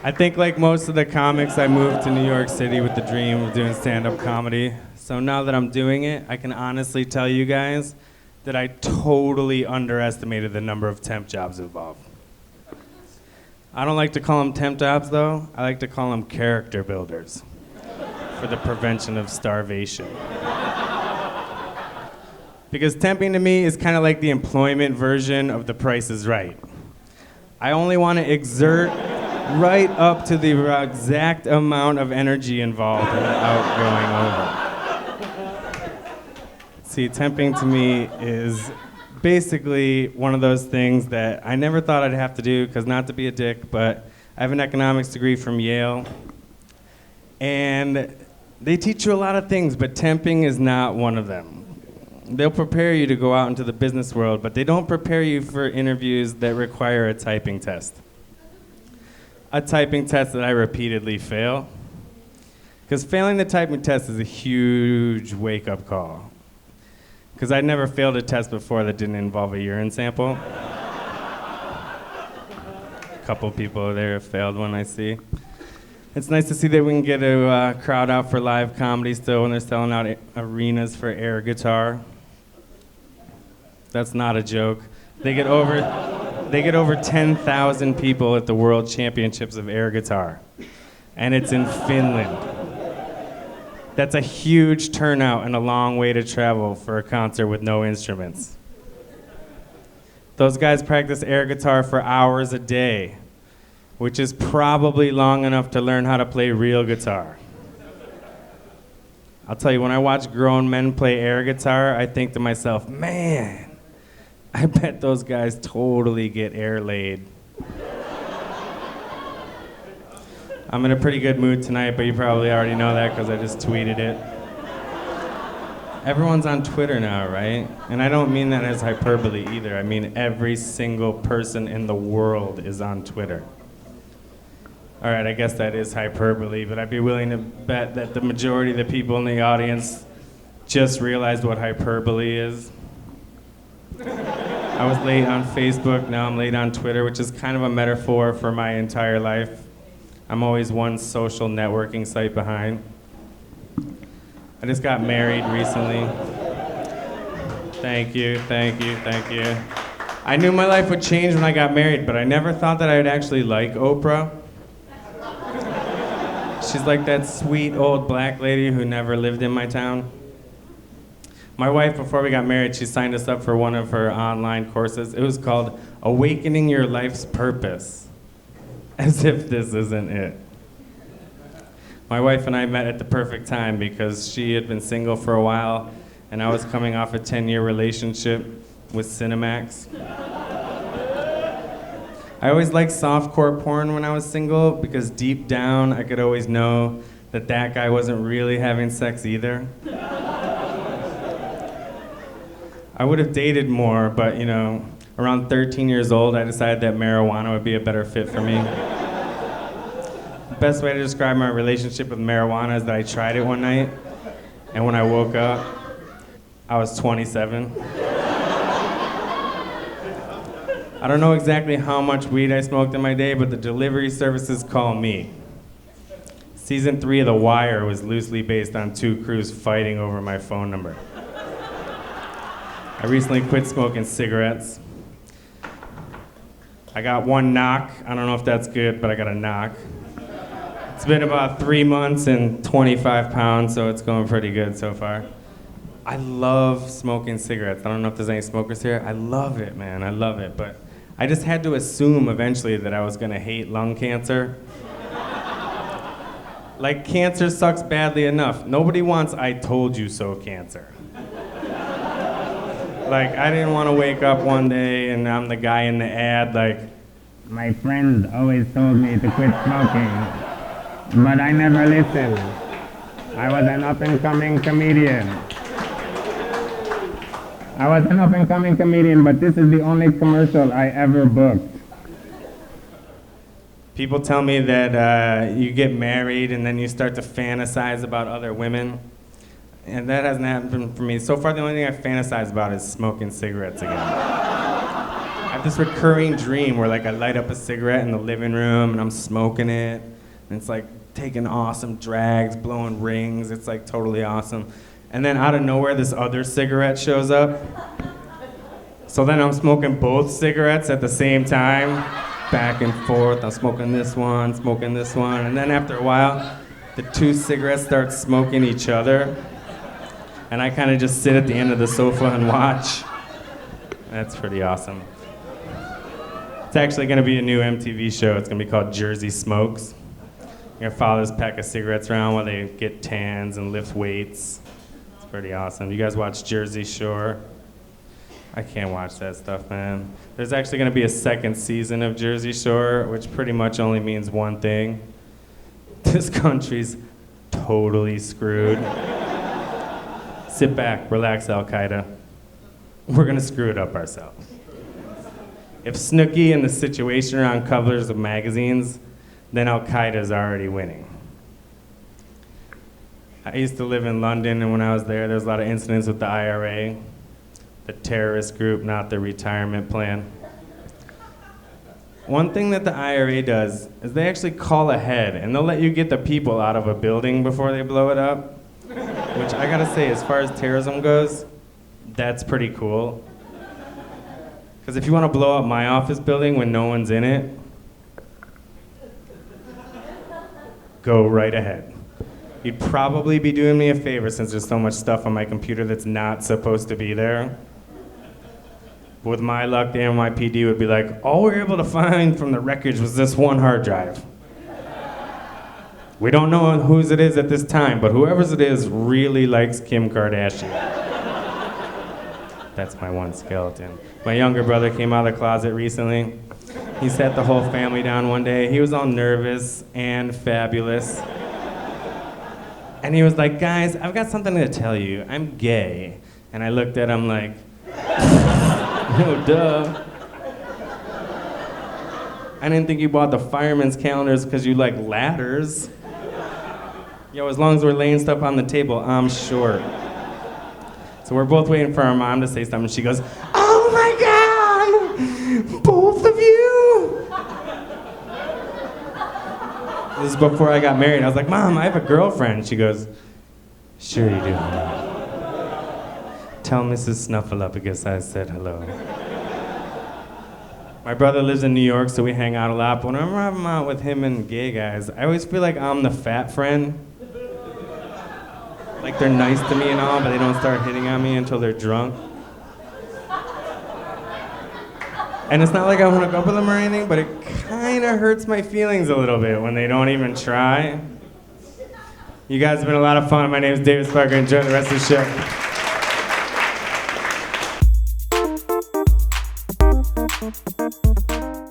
I think like most of the comics, I moved to New York City with the dream of doing stand-up comedy. So now that I'm doing it, I can honestly tell you guys that I totally underestimated the number of temp jobs involved. I don't like to call them temp jobs though, I like to call them character builders for the prevention of starvation. Because temping to me is kind of like the employment version of The Price is Right. I only want to exert right up to the exact amount of energy involved without going over. See, temping to me is basically one of those things that I never thought I'd have to do, because not to be a dick, but I have an economics degree from Yale, and they teach you a lot of things, but temping is not one of them. They'll prepare you to go out into the business world, but they don't prepare you for interviews that require a typing test. A typing test that I repeatedly fail. Because failing the typing test is a huge wake-up call. Because I'd never failed a test before that didn't involve a urine sample. A couple people there have failed one, I see. It's nice to see that we can get a crowd out for live comedy still when they're selling out arenas for air guitar. That's not a joke. They get over 10,000 people at the World Championships of Air Guitar. And it's in Finland. That's a huge turnout and a long way to travel for a concert with no instruments. Those guys practice air guitar for hours a day, which is probably long enough to learn how to play real guitar. I'll tell you, when I watch grown men play air guitar, I think to myself, man, I bet those guys totally get air laid. I'm in a pretty good mood tonight, but you probably already know that because I just tweeted it. Everyone's on Twitter now, right? And I don't mean that as hyperbole either. I mean every single person in the world is on Twitter. All right, I guess that is hyperbole, but I'd be willing to bet that the majority of the people in the audience just realized what hyperbole is. I was late on Facebook, now I'm late on Twitter, which is kind of a metaphor for my entire life. I'm always one social networking site behind. I just got married recently. Thank you, thank you, thank you. I knew my life would change when I got married, but I never thought that I would actually like Oprah. She's like that sweet old black lady who never lived in my town. My wife, before we got married, she signed us up for one of her online courses. It was called Awakening Your Life's Purpose. As if this isn't it. My wife and I met at the perfect time because she had been single for a while and I was coming off a 10-year relationship with Cinemax. I always liked softcore porn when I was single because deep down I could always know that that guy wasn't really having sex either. I would have dated more, but you know, around 13 years old, I decided that marijuana would be a better fit for me. The best way to describe my relationship with marijuana is that I tried it one night, and when I woke up, I was 27. I don't know exactly how much weed I smoked in my day, but the delivery services call me. Season 3 of The Wire was loosely based on two crews fighting over my phone number. I recently quit smoking cigarettes. I got one knock. I don't know if that's good, but I got a knock. It's been about 3 months and 25 pounds, so it's going pretty good so far. I love smoking cigarettes. I don't know if there's any smokers here. I love it, man. I love it. But I just had to assume eventually that I was going to hate lung cancer. Like, cancer sucks badly enough. Nobody wants I told you so cancer. Like, I didn't want to wake up one day and I'm the guy in the ad like, my friends always told me to quit smoking, but I never listened. I was an up-and-coming comedian. But this is the only commercial I ever booked. People tell me that you get married and then you start to fantasize about other women. And that hasn't happened for me. So far, the only thing I fantasize about is smoking cigarettes again. I've have this recurring dream where like I light up a cigarette in the living room and I'm smoking it, and it's like taking awesome drags, blowing rings. It's like totally awesome. And then out of nowhere, this other cigarette shows up. So then I'm smoking both cigarettes at the same time, back and forth. I'm smoking this one, and then after a while, the two cigarettes start smoking each other, and I kind of just sit at the end of the sofa and watch. That's pretty awesome. It's actually going to be a new MTV show. It's going to be called Jersey Smokes. Your father's pack of cigarettes around while they get tans and lift weights. It's pretty awesome. You guys watch Jersey Shore? I can't watch that stuff, man. There's actually going to be a second season of Jersey Shore, which pretty much only means one thing. This country's totally screwed. Sit back, relax, Al-Qaeda. We're going to screw it up ourselves. If Snooki and the Situation are on covers of magazines, then Al-Qaeda's already winning. I used to live in London, and when I was there was a lot of incidents with the IRA. The terrorist group, not the retirement plan. One thing that the IRA does is they actually call ahead, and they'll let you get the people out of a building before they blow it up, which I gotta say, as far as terrorism goes, that's pretty cool. Because if you want to blow up my office building when no one's in it, go right ahead. You'd probably be doing me a favor since there's so much stuff on my computer that's not supposed to be there. With my luck, the NYPD would be like, all we were able to find from the wreckage was this one hard drive. We don't know whose it is at this time, but whoever's it is really likes Kim Kardashian. That's my one skeleton. My younger brother came out of the closet recently. He sat the whole family down one day. He was all nervous and fabulous. And he was like, guys, I've got something to tell you. I'm gay. And I looked at him like, oh, duh. I didn't think you bought the fireman's calendars because you like ladders. Yo, as long as we're laying stuff on the table, I'm short. So we're both waiting for our mom to say something. She goes, oh my God, both of you? This is before I got married. I was like, Mom, I have a girlfriend. She goes, sure you do. Tell Mrs. Snuffleupagus I said hello. My brother lives in New York, so we hang out a lot. But whenever I'm out with him and gay guys, I always feel like I'm the fat friend. Like they're nice to me and all, but they don't start hitting on me until they're drunk. And it's not like I want to go up with them or anything, but it kind of hurts my feelings a little bit when they don't even try. You guys have been a lot of fun. My name is David Speicher. Enjoy the rest of the show.